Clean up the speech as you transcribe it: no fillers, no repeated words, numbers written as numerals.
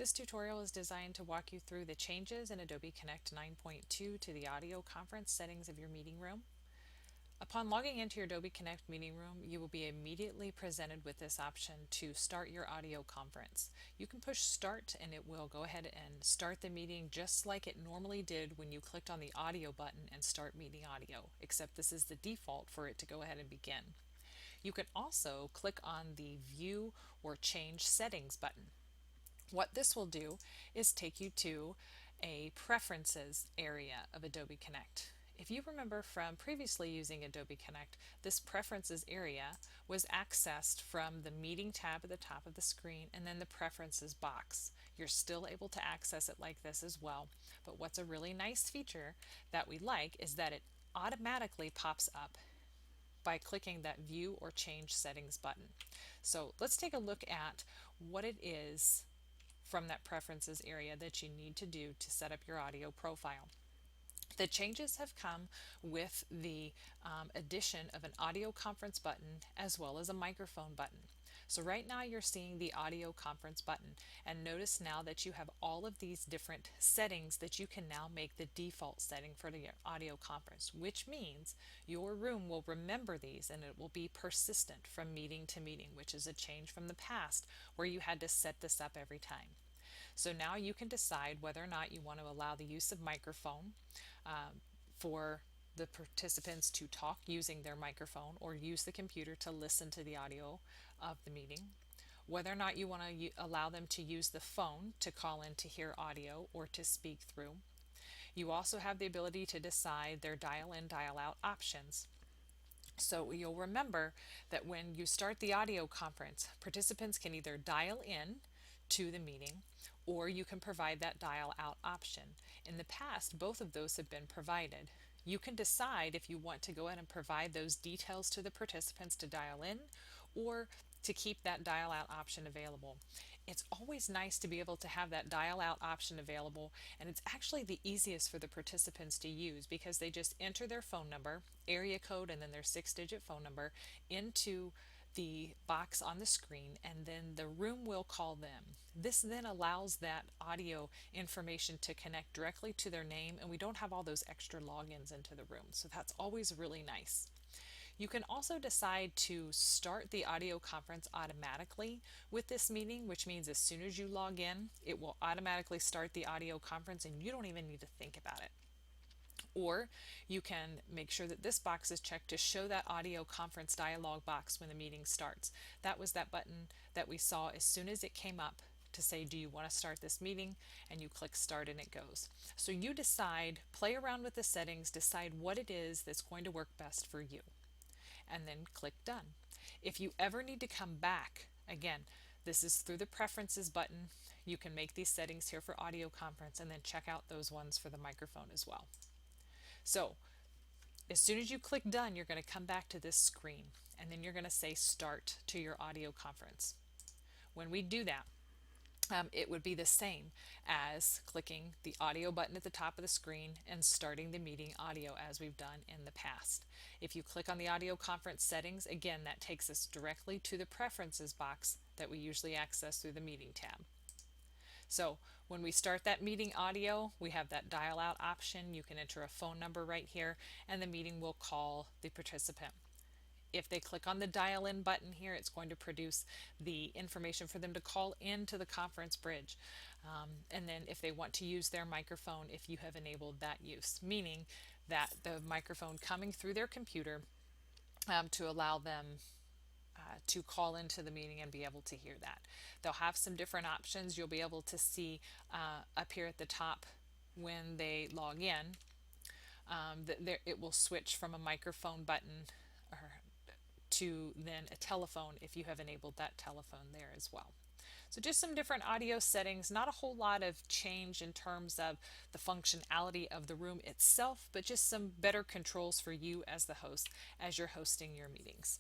This tutorial is designed to walk you through the changes in Adobe Connect 9.2 to the audio conference settings of your meeting room. Upon logging into your Adobe Connect meeting room, you will be immediately presented with this option to start your audio conference. You can push start and it will go ahead and start the meeting just like it normally did when you clicked on the audio button and start meeting audio, except this is the default for it to go ahead and begin. You can also click on the view or change settings button. What this will do is take you to a preferences area of Adobe Connect. If you remember from previously using Adobe Connect, this preferences area was accessed from the meeting tab at the top of the screen and then the preferences box. You're still able to access it like this as well, but what's a really nice feature that we like is that it automatically pops up by clicking that view or change settings button. So let's take a look at what it is from that preferences area that you need to do to set up your audio profile. The changes have come with the addition of an audio conference button as well as a microphone button. So right now you're seeing the audio conference button, and notice now that you have all of these different settings that you can now make the default setting for the audio conference, which means your room will remember these and it will be persistent from meeting to meeting, which is a change from the past where you had to set this up every time. So now you can decide whether or not you want to allow the use of microphone for the participants to talk using their microphone or use the computer to listen to the audio of the meeting, whether or not you want to allow them to use the phone to call in to hear audio or to speak through. You also have the ability to decide their dial in, dial out options. So you'll remember that when you start the audio conference, participants can either dial in to the meeting or you can provide that dial out option. In the past, both of those have been provided. You can decide if you want to go ahead and provide those details to the participants to dial in or to keep that dial out option available. It's always nice to be able to have that dial out option available, and it's actually the easiest for the participants to use because they just enter their phone number, area code, and then their 6-digit phone number into the box on the screen, and then the room will call them. This then allows that audio information to connect directly to their name, and we don't have all those extra logins into the room, so that's always really nice. You can also decide to start the audio conference automatically with this meeting, which means as soon as you log in, it will automatically start the audio conference and you don't even need to think about it. Or you can make sure that this box is checked to show that audio conference dialog box when the meeting starts. That was that button that we saw as soon as it came up to say, do you want to start this meeting? And you click start and it goes. So you decide, play around with the settings, decide what it is that's going to work best for you, and then click done. If you ever need to come back, again, this is through the preferences button. You can make these settings here for audio conference and then check out those ones for the microphone as well. So as soon as you click done, you're going to come back to this screen and then you're going to say start to your audio conference. When we do that, it would be the same as clicking the audio button at the top of the screen and starting the meeting audio as we've done in the past. If you click on the audio conference settings, again, that takes us directly to the preferences box that we usually access through the meeting tab. So when we start that meeting audio, we have that dial out option. You can enter a phone number right here and the meeting will call the participant. If they click on the dial in button here, it's going to produce the information for them to call into the conference bridge. And then if they want to use their microphone, if you have enabled that use, meaning that the microphone coming through their computer to allow them to call into the meeting and be able to hear that. They'll have some different options you'll be able to see up here at the top when they log in. It will switch from a microphone button to then a telephone if you have enabled that telephone there as well. So just some different audio settings, not a whole lot of change in terms of the functionality of the room itself, but just some better controls for you as the host as you're hosting your meetings.